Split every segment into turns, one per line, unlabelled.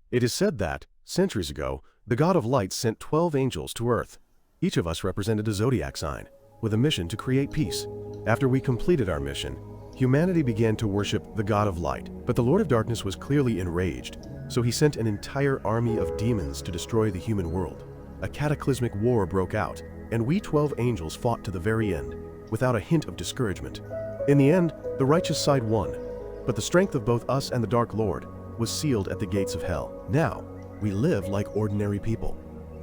It is said that, centuries ago, the god of light sent 12 angels to Earth. Each of us represented a zodiac sign, with a mission to create peace. After we completed our mission, humanity began to worship the god of light, but the Lord of Darkness was clearly enraged, so he sent an entire army of demons to destroy the human world. A cataclysmic war broke out, and we 12 angels fought to the very end, without a hint of discouragement. In the end, the righteous side won, but the strength of both us and the Dark Lord was sealed at the gates of hell. Now, we live like ordinary people.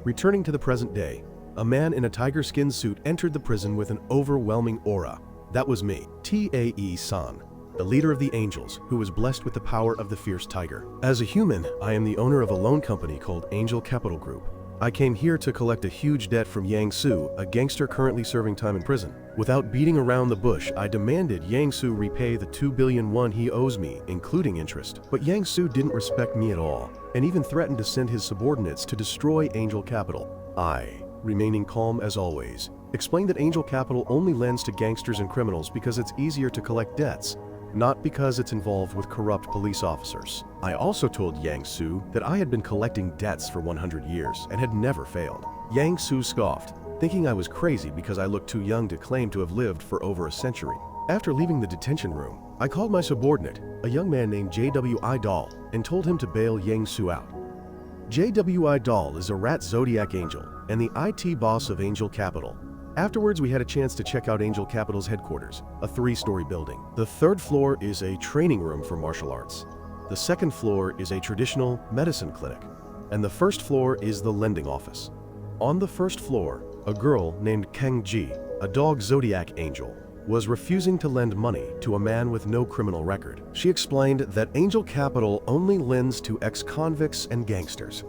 Returning to the present day, a man in a tiger skin suit entered the prison with an overwhelming aura. That was me, Tae-san, the leader of the angels, who was blessed with the power of the fierce tiger. As a human, I am the owner of a loan company called Angel Capital Group. I came here to collect a huge debt from Yang-soo, a gangster currently serving time in prison. Without beating around the bush, I demanded Yang-soo repay the 2 billion won he owes me, including interest. But Yang-soo didn't respect me at all, and even threatened to send his subordinates to destroy Angel Capital. I, remaining calm as always, explained that Angel Capital only lends to gangsters and criminals because it's easier to collect debts, not because it's involved with corrupt police officers. I also told Yang-soo that I had been collecting debts for 100 years and had never failed. Yang-soo scoffed, thinking I was crazy because I looked too young to claim to have lived for over a century. After leaving the detention room, I called my subordinate, a young man named JWI Doll, and told him to bail Yang-soo out. JWI Doll is a rat zodiac angel and the IT boss of Angel Capital. Afterwards, we had a chance to check out Angel Capital's headquarters, a 3-story building. The 3rd floor is a training room for martial arts. The 2nd floor is a traditional medicine clinic, and the 1st floor is the lending office. On the 1st floor, a girl named Kang-ji, a dog zodiac angel, was refusing to lend money to a man with no criminal record. She explained that Angel Capital only lends to ex-convicts and gangsters.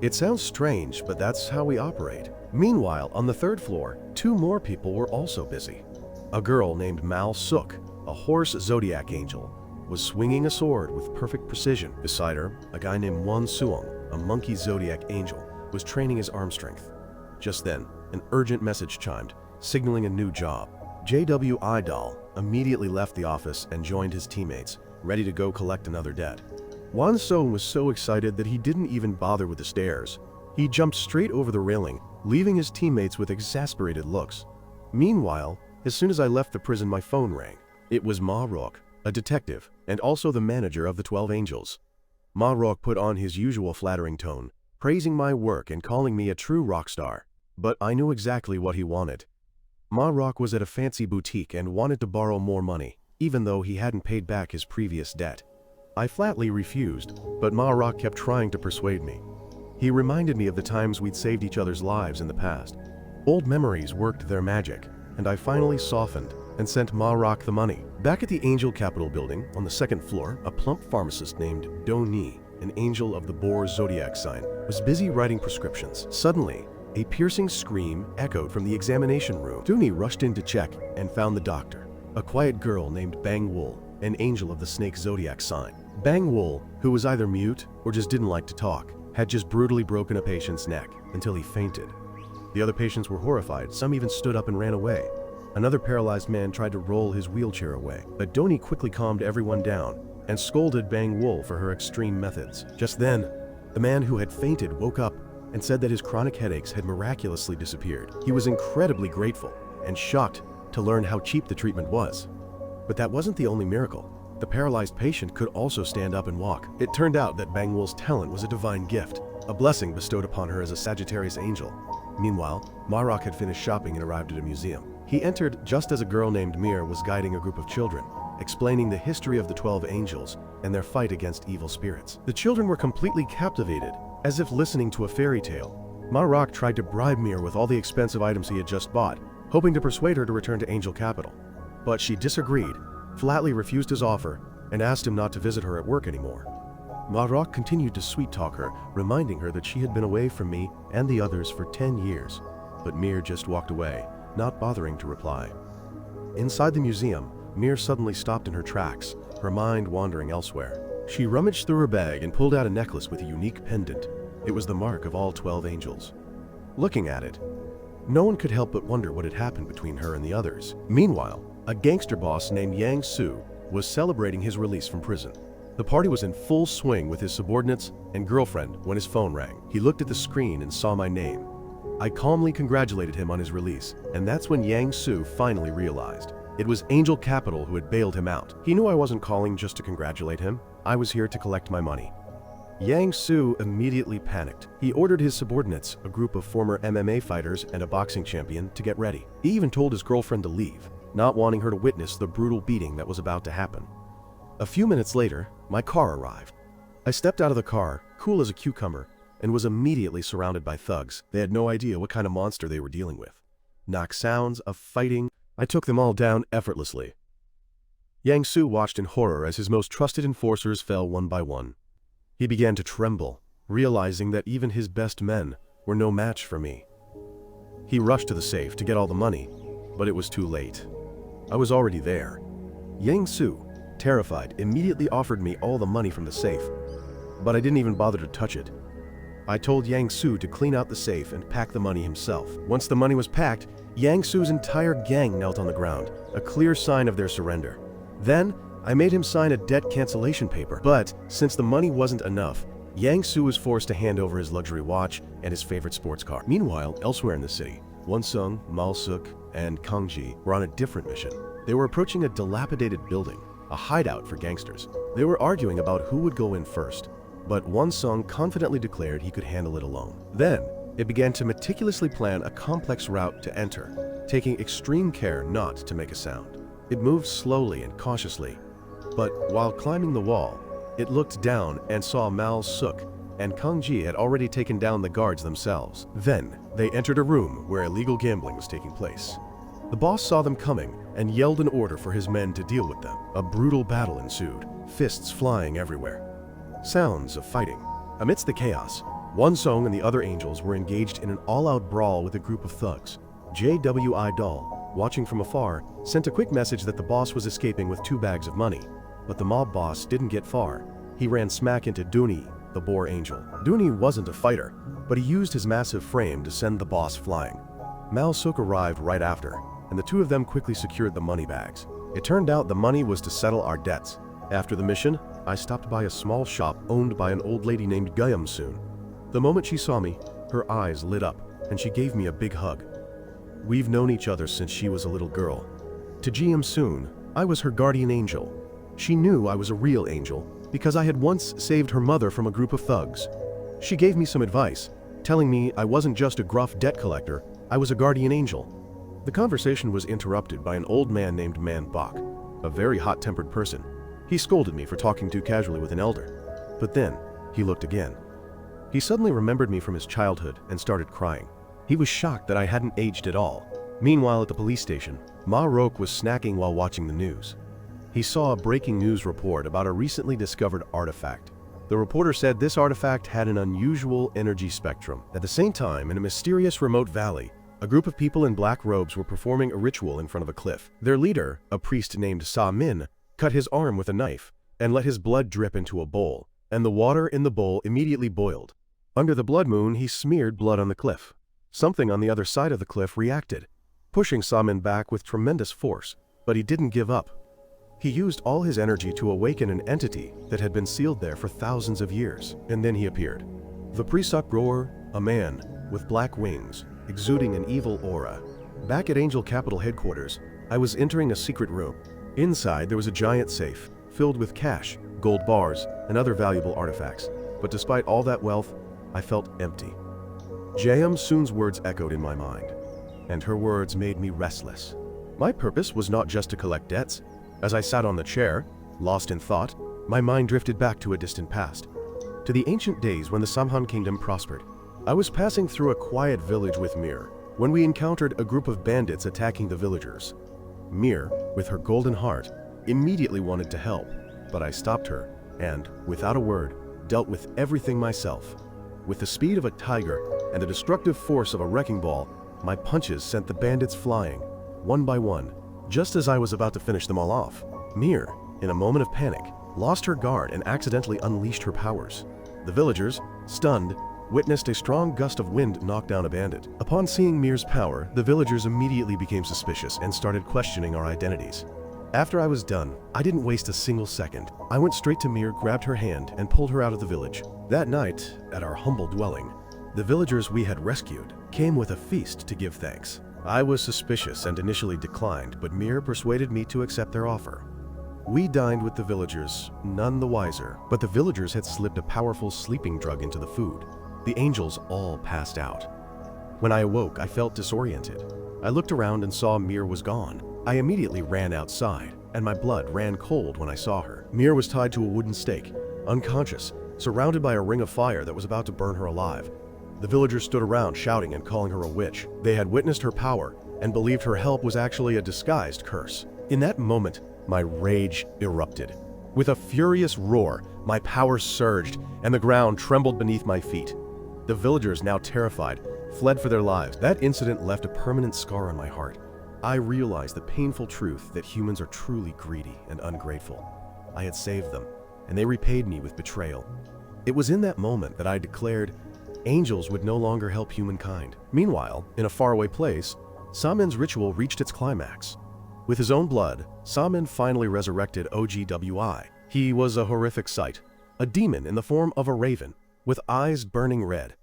It sounds strange, but that's how we operate. Meanwhile, on the 3rd floor, 2 more people were also busy. A girl named Mal-suk, a horse zodiac angel, was swinging a sword with perfect precision. Beside her, a guy named Won-suong, a monkey zodiac angel, was training his arm strength. Just then, an urgent message chimed, signaling a new job. JWI Doll immediately left the office and joined his teammates, ready to go collect another debt. Won-suong was so excited that he didn't even bother with the stairs. He jumped straight over the railing, leaving his teammates with exasperated looks. Meanwhile, as soon as I left the prison, my phone rang. It was Ma-rock, a detective, and also the manager of the 12 Angels. Ma-rock put on his usual flattering tone, praising my work and calling me a true rock star. But I knew exactly what he wanted. Ma-rock was at a fancy boutique and wanted to borrow more money, even though he hadn't paid back his previous debt. I flatly refused, but Ma-rock kept trying to persuade me. He reminded me of the times we'd saved each other's lives in the past. Old memories worked their magic, and I finally softened and sent Ma-rock the money. Back at the Angel Capital building, on the 2nd floor, a plump pharmacist named Do-ni, an angel of the boar zodiac sign, was busy writing prescriptions. Suddenly, a piercing scream echoed from the examination room. Do-ni rushed in to check and found the doctor, a quiet girl named Bang-wol, an angel of the snake zodiac sign. Bang-wol, who was either mute or just didn't like to talk, had just brutally broken a patient's neck until he fainted. The other patients were horrified, some even stood up and ran away. Another paralyzed man tried to roll his wheelchair away, but Do-ni quickly calmed everyone down and scolded Bang-wol for her extreme methods. Just then, the man who had fainted woke up and said that his chronic headaches had miraculously disappeared. He was incredibly grateful and shocked to learn how cheap the treatment was. But that wasn't the only miracle. The paralyzed patient could also stand up and walk. It turned out that Bang-wol's talent was a divine gift, a blessing bestowed upon her as a Sagittarius angel. Meanwhile, Ma-rock had finished shopping and arrived at a museum. He entered just as a girl named Mir was guiding a group of children, explaining the history of the 12 angels and their fight against evil spirits. The children were completely captivated, as if listening to a fairy tale. Ma-rock tried to bribe Mir with all the expensive items he had just bought, hoping to persuade her to return to Angel Capital. But she disagreed, flatly refused his offer, and asked him not to visit her at work anymore. Ma-rock continued to sweet-talk her, reminding her that she had been away from me and the others for 10 years. But Mir just walked away, not bothering to reply. Inside the museum, Mir suddenly stopped in her tracks, her mind wandering elsewhere. She rummaged through her bag and pulled out a necklace with a unique pendant. It was the mark of all 12 angels. Looking at it, no one could help but wonder what had happened between her and the others. Meanwhile, a gangster boss named Yang-soo was celebrating his release from prison. The party was in full swing with his subordinates and girlfriend when his phone rang. He looked at the screen and saw my name. I calmly congratulated him on his release, and that's when Yang-soo finally realized. It was Angel Capital who had bailed him out. He knew I wasn't calling just to congratulate him. I was here to collect my money. Yang-soo immediately panicked. He ordered his subordinates, a group of former MMA fighters and a boxing champion, to get ready. He even told his girlfriend to leave, not wanting her to witness the brutal beating that was about to happen. A few minutes later, my car arrived. I stepped out of the car, cool as a cucumber, and was immediately surrounded by thugs. They had no idea what kind of monster they were dealing with. Knock sounds of fighting. I took them all down effortlessly. Yang-soo watched in horror as his most trusted enforcers fell one by one. He began to tremble, realizing that even his best men were no match for me. He rushed to the safe to get all the money, but it was too late. I was already there. Yang-soo, terrified, immediately offered me all the money from the safe, but I didn't even bother to touch it. I told Yang-soo to clean out the safe and pack the money himself. Once the money was packed, Yang-soo's entire gang knelt on the ground, a clear sign of their surrender. Then, I made him sign a debt cancellation paper, but since the money wasn't enough, Yang-soo was forced to hand over his luxury watch and his favorite sports car. Meanwhile, elsewhere in the city, Won-sung, Mal-suk, and Kang-ji were on a different mission. They were approaching a dilapidated building, a hideout for gangsters. They were arguing about who would go in first, but Won-sung confidently declared he could handle it alone. Then, it began to meticulously plan a complex route to enter, taking extreme care not to make a sound. It moved slowly and cautiously, but while climbing the wall, it looked down and saw Mal-suk and Kang-ji had already taken down the guards themselves. Then, they entered a room where illegal gambling was taking place. The boss saw them coming and yelled an order for his men to deal with them. A brutal battle ensued, fists flying everywhere. Sounds of fighting. Amidst the chaos, Won-sung and the other angels were engaged in an all-out brawl with a group of thugs. JWI Doll, watching from afar, sent a quick message that the boss was escaping with 2 bags of money. But the mob boss didn't get far. He ran smack into Dooney, the boar angel. Dooney wasn't a fighter, but he used his massive frame to send the boss flying. Mal-suk arrived right after, and the two of them quickly secured the money bags. It turned out the money was to settle our debts. After the mission, I stopped by a small shop owned by an old lady named Yang-soo. The moment she saw me, her eyes lit up, and she gave me a big hug. We've known each other since she was a little girl. To Yang-soo, I was her guardian angel. She knew I was a real angel because I had once saved her mother from a group of thugs. She gave me some advice, telling me I wasn't just a gruff debt collector, I was a guardian angel. The conversation was interrupted by an old man named Man Bok, a very hot-tempered person. He scolded me for talking too casually with an elder. But then, he looked again. He suddenly remembered me from his childhood and started crying. He was shocked that I hadn't aged at all. Meanwhile, at the police station, Ma Rok was snacking while watching the news. He saw a breaking news report about a recently discovered artifact. The reporter said this artifact had an unusual energy spectrum. At the same time, in a mysterious remote valley, a group of people in black robes were performing a ritual in front of a cliff. Their leader, a priest named Sa-min, cut his arm with a knife and let his blood drip into a bowl, and the water in the bowl immediately boiled. Under the blood moon, he smeared blood on the cliff. Something on the other side of the cliff reacted, pushing Sa-min back with tremendous force, but he didn't give up. He used all his energy to awaken an entity that had been sealed there for thousands of years, and then he appeared. The Prisak Roar, a man with black wings, exuding an evil aura. Back at Angel Capital headquarters, I was entering a secret room. Inside, there was a giant safe, filled with cash, gold bars, and other valuable artifacts. But despite all that wealth, I felt empty. Yang-soo's words echoed in my mind, and her words made me restless. My purpose was not just to collect debts. As I sat on the chair, lost in thought, my mind drifted back to a distant past, to the ancient days when the Samhan kingdom prospered. I was passing through a quiet village with Mir when we encountered a group of bandits attacking the villagers. Mir, with her golden heart, immediately wanted to help, but I stopped her and, without a word, dealt with everything myself. With the speed of a tiger and the destructive force of a wrecking ball, my punches sent the bandits flying, one by one. Just as I was about to finish them all off, Mir, in a moment of panic, lost her guard and accidentally unleashed her powers. The villagers, stunned, witnessed a strong gust of wind knock down a bandit. Upon seeing Mir's power, the villagers immediately became suspicious and started questioning our identities. After I was done, I didn't waste a single second. I went straight to Mir, grabbed her hand, and pulled her out of the village. That night, at our humble dwelling, the villagers we had rescued came with a feast to give thanks. I was suspicious and initially declined, but Mir persuaded me to accept their offer. We dined with the villagers, none the wiser, but the villagers had slipped a powerful sleeping drug into the food. The angels all passed out. When I awoke, I felt disoriented. I looked around and saw Mir was gone. I immediately ran outside, and my blood ran cold when I saw her. Mir was tied to a wooden stake, unconscious, surrounded by a ring of fire that was about to burn her alive. The villagers stood around shouting and calling her a witch. They had witnessed her power and believed her help was actually a disguised curse. In that moment, my rage erupted. With a furious roar, my power surged and the ground trembled beneath my feet. The villagers, now terrified, fled for their lives. That incident left a permanent scar on my heart. I realized the painful truth that humans are truly greedy and ungrateful. I had saved them, and they repaid me with betrayal. It was in that moment that I declared angels would no longer help humankind. Meanwhile, in a faraway place, Samin's ritual reached its climax. With his own blood, Samin finally resurrected OGWI. He was a horrific sight, a demon in the form of a raven, with eyes burning red.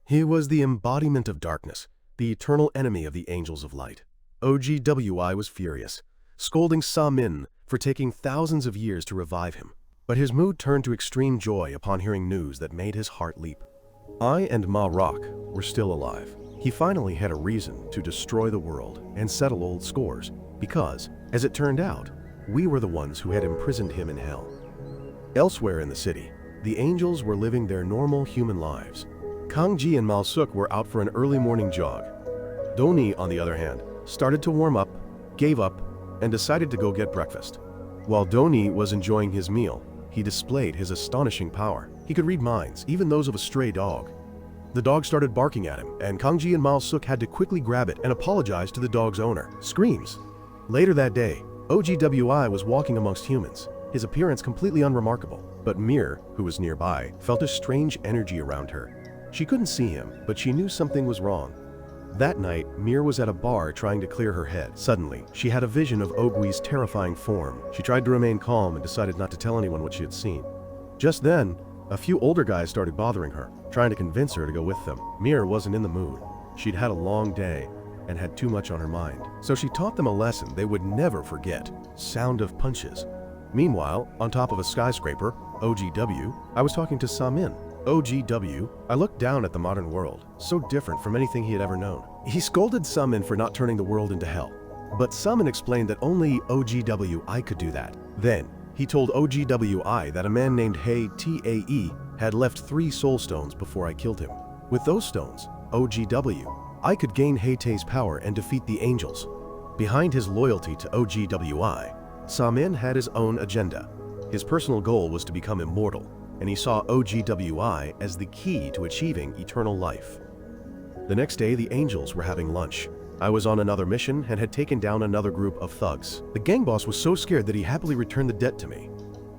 He was the embodiment of darkness, the eternal enemy of the angels of light. OGWI was furious, scolding Samin for taking thousands of years to revive him. But his mood turned to extreme joy upon hearing news that made his heart leap. I and Ma Rock were still alive. He finally had a reason to destroy the world and settle old scores, because, as it turned out, we were the ones who had imprisoned him in hell. Elsewhere in the city, the angels were living their normal human lives. Kang-ji and Mal-suk were out for an early morning jog. Doni, on the other hand, started to warm up, gave up, and decided to go get breakfast. While Doni was enjoying his meal, he displayed his astonishing power. He could read minds, even those of a stray dog. The dog started barking at him, and Kang-ji and Mal-suk had to quickly grab it and apologize to the dog's owner. Screams. Later that day, OGWI was walking amongst humans, his appearance completely unremarkable. But Mir, who was nearby, felt a strange energy around her. She couldn't see him, but she knew something was wrong. That night, Mir was at a bar trying to clear her head. Suddenly, she had a vision of Ogwi's terrifying form. She tried to remain calm and decided not to tell anyone what she had seen. Just then, a few older guys started bothering her, trying to convince her to go with them. Mir wasn't in the mood. She'd had a long day and had too much on her mind. So she taught them a lesson they would never forget: sound of punches. Meanwhile, on top of a skyscraper, OGW, I was talking to Samin. OGW, I looked down at the modern world, so different from anything he had ever known. He scolded Samin for not turning the world into hell, but Samin explained that only OGWI could do that. Then, he told OGWI that a man named Hei Tae had left 3 soul stones before I killed him. With those stones, OGW, I could gain Hei Tae's power and defeat the angels. Behind his loyalty to OGWI, Samin had his own agenda. His personal goal was to become immortal, and he saw OGWI as the key to achieving eternal life. The next day, the angels were having lunch. I was on another mission and had taken down another group of thugs. The gang boss was so scared that he happily returned the debt to me.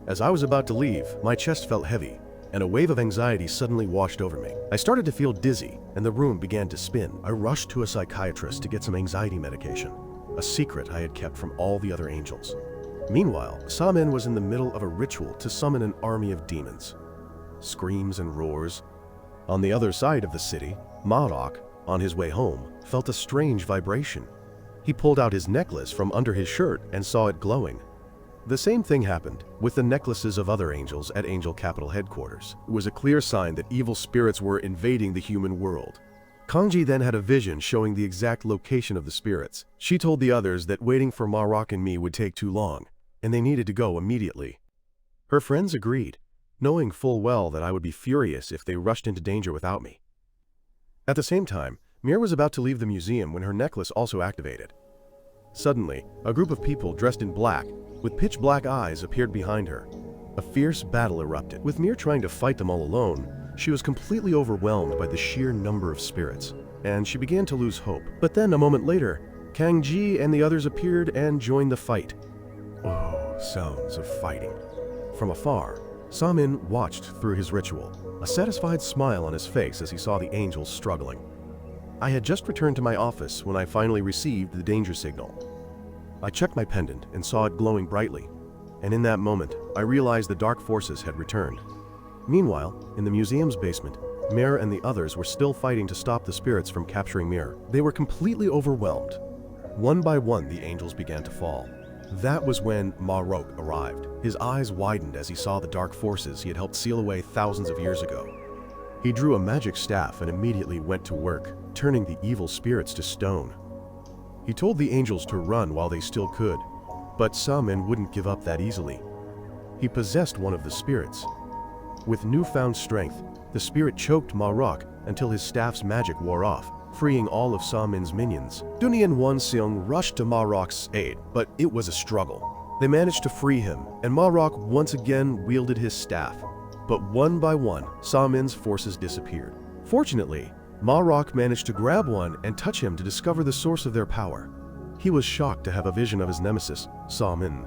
As I was about to leave, my chest felt heavy, and a wave of anxiety suddenly washed over me. I started to feel dizzy, and the room began to spin. I rushed to a psychiatrist to get some anxiety medication, a secret I had kept from all the other angels. Meanwhile, Samin was in the middle of a ritual to summon an army of demons. Screams and roars. On the other side of the city, Marok, on his way home, felt a strange vibration. He pulled out his necklace from under his shirt and saw it glowing. The same thing happened with the necklaces of other angels at Angel Capital headquarters. It was a clear sign that evil spirits were invading the human world. Kang-ji then had a vision showing the exact location of the spirits. She told the others that waiting for Marok and me would take too long, and they needed to go immediately. Her friends agreed, knowing full well that I would be furious if they rushed into danger without me. At the same time, Mir was about to leave the museum when her necklace also activated. Suddenly, a group of people dressed in black, with pitch black eyes, appeared behind her. A fierce battle erupted. With Mir trying to fight them all alone, she was completely overwhelmed by the sheer number of spirits, and she began to lose hope. But then, a moment later, Kang-ji and the others appeared and joined the fight. Oh, sounds of fighting. From afar, Samin watched through his ritual, a satisfied smile on his face as he saw the angels struggling. I had just returned to my office when I finally received the danger signal. I checked my pendant and saw it glowing brightly, and in that moment, I realized the dark forces had returned. Meanwhile, in the museum's basement, Mir and the others were still fighting to stop the spirits from capturing Mir. They were completely overwhelmed. One by one, the angels began to fall. That was when Ma-rok arrived. His eyes widened as he saw the dark forces he had helped seal away thousands of years ago. He drew a magic staff and immediately went to work, turning the evil spirits to stone. He told the angels to run while they still could, but Sa-min wouldn't give up that easily. He possessed one of the spirits. With newfound strength, the spirit choked Ma-rok until his staff's magic wore off, freeing all of Sa-min's minions. Duni and Won-seong rushed to Ma-rok's aid, but it was a struggle. They managed to free him, and Ma-rok once again wielded his staff. But one by one, Sa-min's forces disappeared. Fortunately, Ma-rok managed to grab one and touch him to discover the source of their power. He was shocked to have a vision of his nemesis, Sa-min.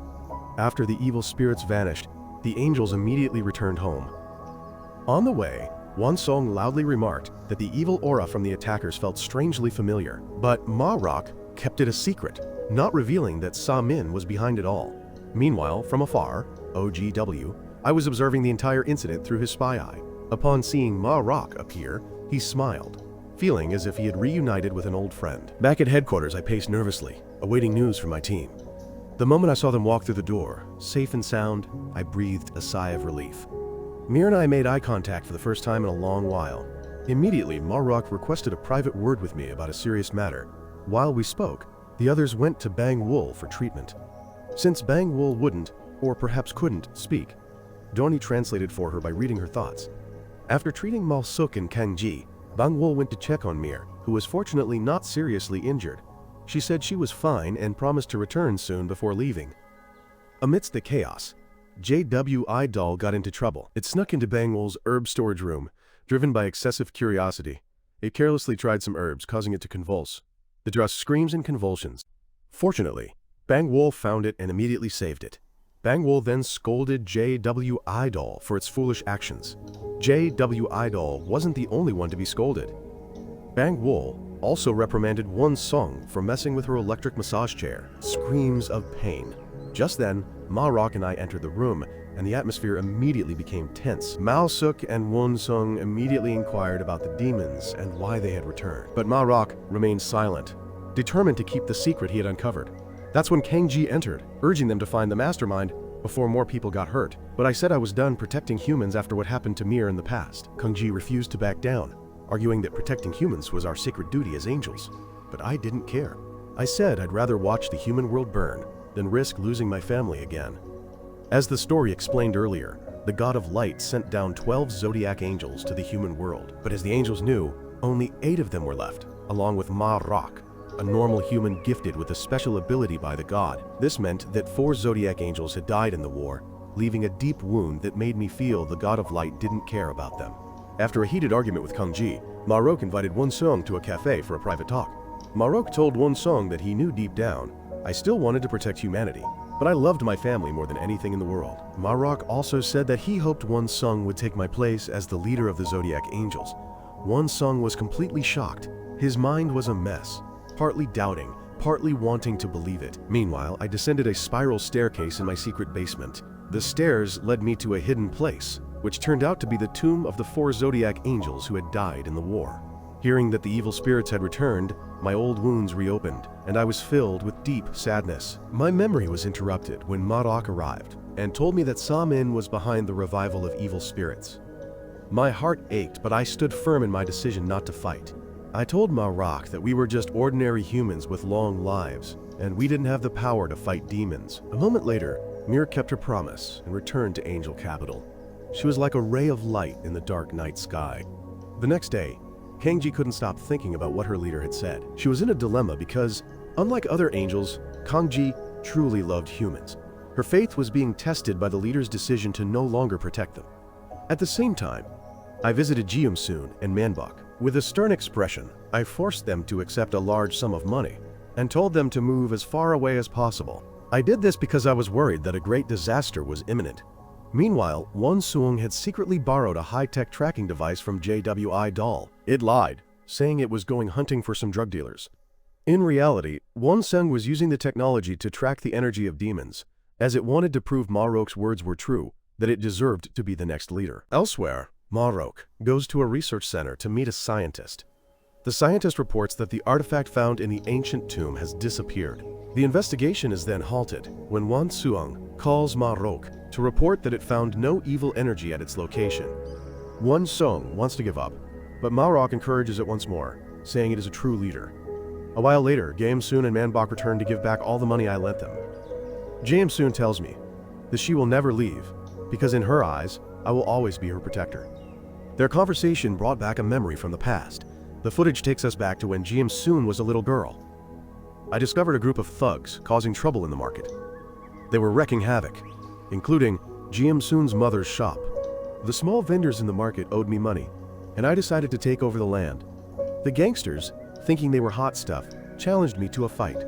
After the evil spirits vanished, the angels immediately returned home. On the way, Won-seong loudly remarked that the evil aura from the attackers felt strangely familiar, but Ma-rok kept it a secret, not revealing that Sa-min was behind it all. Meanwhile, from afar, OGW, I was observing the entire incident through his spy eye. Upon seeing Ma-rok appear, he smiled, feeling as if he had reunited with an old friend. Back at headquarters, I paced nervously, awaiting news from my team. The moment I saw them walk through the door, safe and sound, I breathed a sigh of relief. Mir and I made eye contact for the first time in a long while. Immediately, Ma-rok requested a private word with me about a serious matter. While we spoke, the others went to Bang-wol for treatment. Since Bang-wol wouldn't, or perhaps couldn't, speak, Doni translated for her by reading her thoughts. After treating Mal-suk and Kang-ji, Bang-wol went to check on Mir, who was fortunately not seriously injured. She said she was fine and promised to return soon before leaving. Amidst the chaos, JW doll got into trouble. It snuck into Bang-wol's herb storage room, driven by excessive curiosity. It carelessly tried some herbs, causing it to convulse. The dress screams in convulsions. Fortunately, Bang-wol found it and immediately saved it. Bang-wol then scolded JW doll for its foolish actions. JW doll wasn't the only one to be scolded. Bang-wol also reprimanded Won-seong for messing with her electric massage chair. Screams of pain. Just then, Ma-rok and I entered the room, and the atmosphere immediately became tense. Mal-suk and Won-seong immediately inquired about the demons and why they had returned. But Ma-rok remained silent, determined to keep the secret he had uncovered. That's when Kang-ji entered, urging them to find the mastermind before more people got hurt. But I said I was done protecting humans after what happened to Mir in the past. Kang-ji refused to back down, arguing that protecting humans was our sacred duty as angels. But I didn't care. I said I'd rather watch the human world burn than risk losing my family again. As the story explained earlier, the God of Light sent down 12 zodiac angels to the human world. But as the angels knew, only 8 of them were left, along with Ma-rok, a normal human gifted with a special ability by the god. This meant that 4 zodiac angels had died in the war, leaving a deep wound that made me feel the God of Light didn't care about them. After a heated argument with Kang-ji, Ma-rok invited Won-seong to a cafe for a private talk. Ma-rok told Won-seong that he knew deep down, I still wanted to protect humanity, but I loved my family more than anything in the world. Ma-rok also said that he hoped Won-seong would take my place as the leader of the zodiac angels. Won-seong was completely shocked. His mind was a mess, partly doubting, partly wanting to believe it. Meanwhile, I descended a spiral staircase in my secret basement. The stairs led me to a hidden place, which turned out to be the tomb of the 4 zodiac angels who had died in the war. Hearing that the evil spirits had returned, my old wounds reopened, and I was filled with deep sadness. My memory was interrupted when Ma-rok arrived and told me that Sa-min was behind the revival of evil spirits. My heart ached, but I stood firm in my decision not to fight. I told Ma-rok that we were just ordinary humans with long lives, and we didn't have the power to fight demons. A moment later, Mir kept her promise and returned to Angel Capital. She was like a ray of light in the dark night sky. The next day, Kang-ji couldn't stop thinking about what her leader had said. She was in a dilemma because, unlike other angels, Kang-ji truly loved humans. Her faith was being tested by the leader's decision to no longer protect them. At the same time, I visited Jeum-soon and Manbok. With a stern expression, I forced them to accept a large sum of money and told them to move as far away as possible. I did this because I was worried that a great disaster was imminent. Meanwhile, Won-seong had secretly borrowed a high-tech tracking device from JW doll. It lied, saying it was going hunting for some drug dealers. In reality, Won-sung was using the technology to track the energy of demons, as it wanted to prove Ma-rok's words were true, that it deserved to be the next leader. Elsewhere, Ma-rok goes to a research center to meet a scientist. The scientist reports that the artifact found in the ancient tomb has disappeared. The investigation is then halted when Won-sung calls Ma-rok to report that it found no evil energy at its location. Won-sung wants to give up, but Ma-rok encourages it once more, saying it is a true leader. A while later, Yang-soo and Man-bok return to give back all the money I lent them. Yang-soo tells me that she will never leave, because in her eyes, I will always be her protector. Their conversation brought back a memory from the past. The footage takes us back to when Yang-soo was a little girl. I discovered a group of thugs causing trouble in the market. They were wreaking havoc, including Yang-soo's mother's shop. The small vendors in the market owed me money, and I decided to take over the land. The gangsters, thinking they were hot stuff, challenged me to a fight.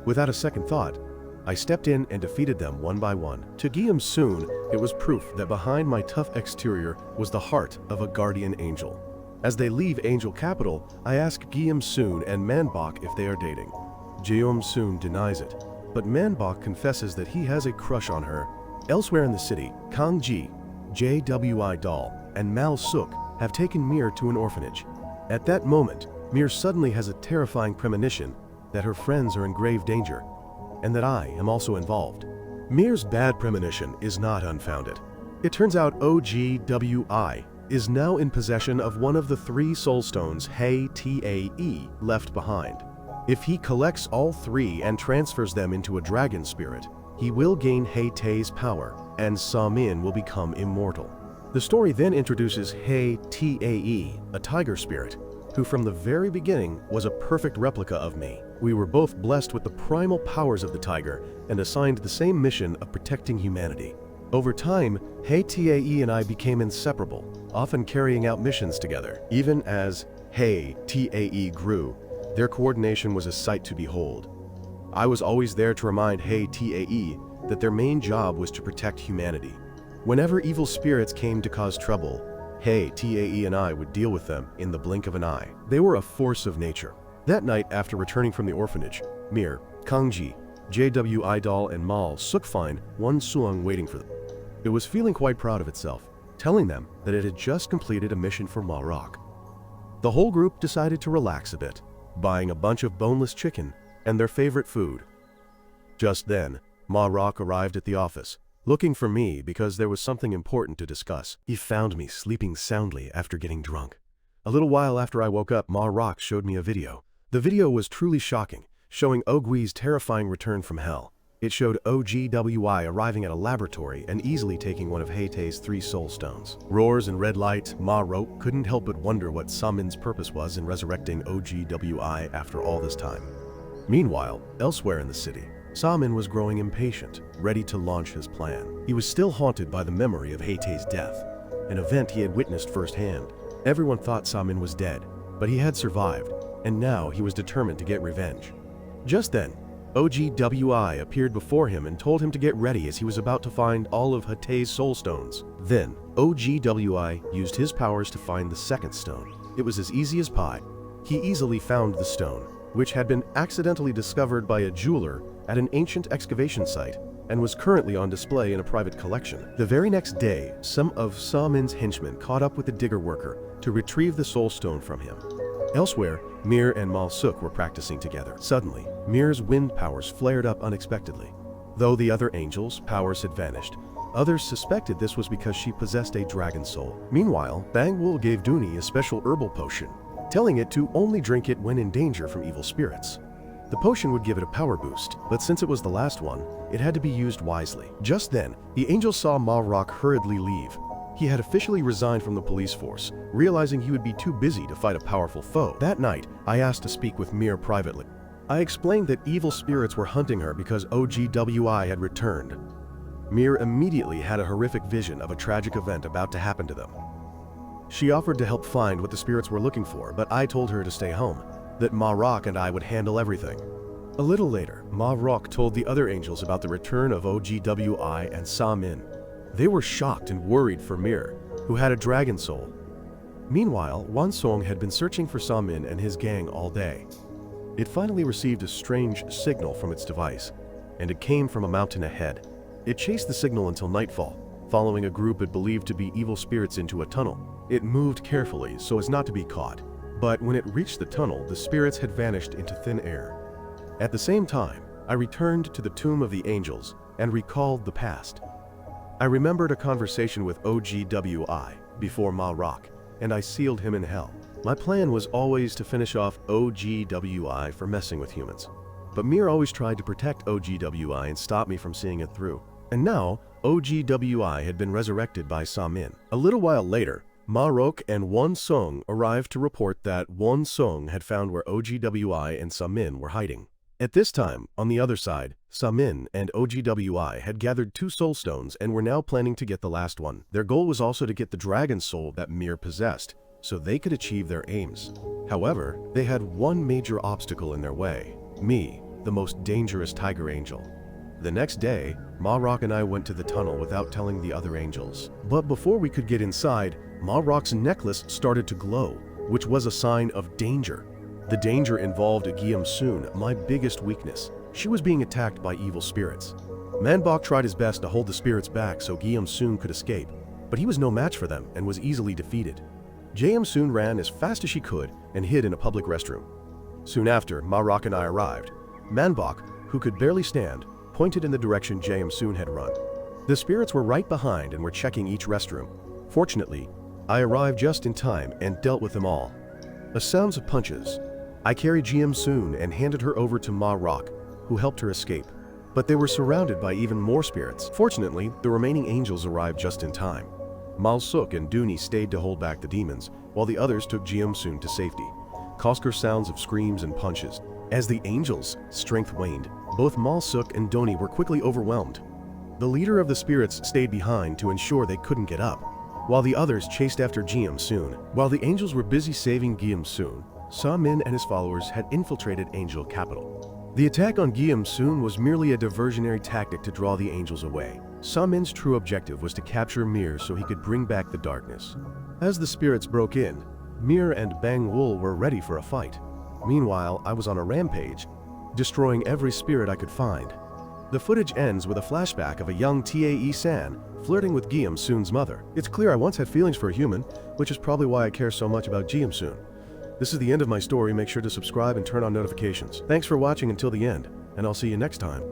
Without a second thought, I stepped in and defeated them one by one. To Yang-soo, it was proof that behind my tough exterior was the heart of a guardian angel. As they leave Angel Capital, I ask Yang-soo and Man-bok if they are dating. Yang-soo denies it, but Man-bok confesses that he has a crush on her. Elsewhere in the city, Kang-ji, JWI doll, and Mal-suk have taken Mir to an orphanage. At that moment, Mir suddenly has a terrifying premonition that her friends are in grave danger, and that I am also involved. Mir's bad premonition is not unfounded. It turns out OGWI is now in possession of one of the 3 soul stones Tae left behind. If he collects all 3 and transfers them into a dragon spirit, he will gain Tae's power, and Sa-min will become immortal. The story then introduces Tae, a tiger spirit, who from the very beginning was a perfect replica of me. We were both blessed with the primal powers of the tiger and assigned the same mission of protecting humanity. Over time, Tae and I became inseparable, often carrying out missions together. Even as Tae grew, their coordination was a sight to behold. I was always there to remind Tae that their main job was to protect humanity. Whenever evil spirits came to cause trouble, Tae and I would deal with them in the blink of an eye. They were a force of nature. That night, after returning from the orphanage, Mir, Kang-ji, JWI doll, and Mal-suk find Won-sung waiting for them. It was feeling quite proud of itself, telling them that it had just completed a mission for Ma-rok. The whole group decided to relax a bit, buying a bunch of boneless chicken and their favorite food. Just then, Ma-rok arrived at the office, looking for me because there was something important to discuss. He found me sleeping soundly after getting drunk. A little while after I woke up, Ma-rok showed me a video. The video was truly shocking, showing Ogwi's terrifying return from hell. It showed OGWI arriving at a laboratory and easily taking one of Tae's 3 soul stones. Roars and red light, Ma-rok couldn't help but wonder what Sa-min's purpose was in resurrecting OGWI after all this time. Meanwhile, elsewhere in the city, Sa-min was growing impatient, ready to launch his plan. He was still haunted by the memory of Tae's death, an event he had witnessed firsthand. Everyone thought Sa-min was dead, but he had survived, and now he was determined to get revenge. Just then, OGWI appeared before him and told him to get ready as he was about to find all of Tae's soul stones. Then, OGWI used his powers to find the second stone. It was as easy as pie. He easily found the stone, which had been accidentally discovered by a jeweler at an ancient excavation site and was currently on display in a private collection. The very next day, some of Sa-min's henchmen caught up with the digger worker to retrieve the soul stone from him. Elsewhere, Mir and Mal-suk were practicing together. Suddenly, Mir's wind powers flared up unexpectedly. Though the other angels' powers had vanished, others suspected this was because she possessed a dragon soul. Meanwhile, Bangwol gave Dooney a special herbal potion, telling it to only drink it when in danger from evil spirits. The potion would give it a power boost, but since it was the last one, it had to be used wisely. Just then, the angel saw Ma-rok hurriedly leave. He had officially resigned from the police force, realizing he would be too busy to fight a powerful foe. That night, I asked to speak with Mir privately. I explained that evil spirits were hunting her because OGWI had returned. Mir immediately had a horrific vision of a tragic event about to happen to them. She offered to help find what the spirits were looking for, but I told her to stay home, that Ma-rok and I would handle everything. A little later, Ma-rok told the other angels about the return of OGWI and Sa-min. They were shocked and worried for Mir, who had a dragon soul. Meanwhile, Won-sung had been searching for Sa-min and his gang all day. It finally received a strange signal from its device, and it came from a mountain ahead. It chased the signal until nightfall, following a group it believed to be evil spirits into a tunnel. It moved carefully so as not to be caught, but when it reached the tunnel, the spirits had vanished into thin air. At the same time, I returned to the Tomb of the Angels and recalled the past. I remembered a conversation with OGWI before Ma Rock, and I sealed him in hell. My plan was always to finish off OGWI for messing with humans, but Mir always tried to protect OGWI and stop me from seeing it through. And now, OGWI had been resurrected by Sa-min. A little while later, Ma Rock and Won Sung arrived to report that Won Sung had found where OGWI and Sa-min were hiding. At this time, on the other side, Sa-min and OGWI had gathered 2 soul stones and were now planning to get the last one. Their goal was also to get the dragon soul that Mir possessed, so they could achieve their aims. However, they had one major obstacle in their way: me, the most dangerous tiger angel. The next day, Ma Rock and I went to the tunnel without telling the other angels. But before we could get inside, Ma Rock's necklace started to glow, which was a sign of danger. The danger involved Yang-soo, my biggest weakness. She was being attacked by evil spirits. Manbok tried his best to hold the spirits back so Yang-soo could escape, but he was no match for them and was easily defeated. Yang-soo ran as fast as she could and hid in a public restroom. Soon after, Ma Rock and I arrived. Manbok, who could barely stand, pointed in the direction Yang-soo had run. The spirits were right behind and were checking each restroom. Fortunately, I arrived just in time and dealt with them all. The sounds of punches. I carried Yang-soo and handed her over to Ma Rock, who helped her escape. But they were surrounded by even more spirits. Fortunately, the remaining angels arrived just in time. Mal-suk and Dooney stayed to hold back the demons, while the others took Yang-soo to safety. Kosker sounds of screams and punches. As the angels' strength waned, both Mal-suk and Dooney were quickly overwhelmed. The leader of the spirits stayed behind to ensure they couldn't get up, while the others chased after Yang-soo. While the angels were busy saving Yang-soo, Sa-min and his followers had infiltrated Angel Capital. The attack on Yang-soo was merely a diversionary tactic to draw the angels away. Sa-min's true objective was to capture Mir so he could bring back the darkness. As the spirits broke in, Mir and Bang Wool were ready for a fight. Meanwhile, I was on a rampage, destroying every spirit I could find. The footage ends with a flashback of a young Tae-san flirting with Yang-soo's mother. It's clear I once had feelings for a human, which is probably why I care so much about Yang-soo. This is the end of my story. Make sure to subscribe and turn on notifications. Thanks for watching until the end, and I'll see you next time.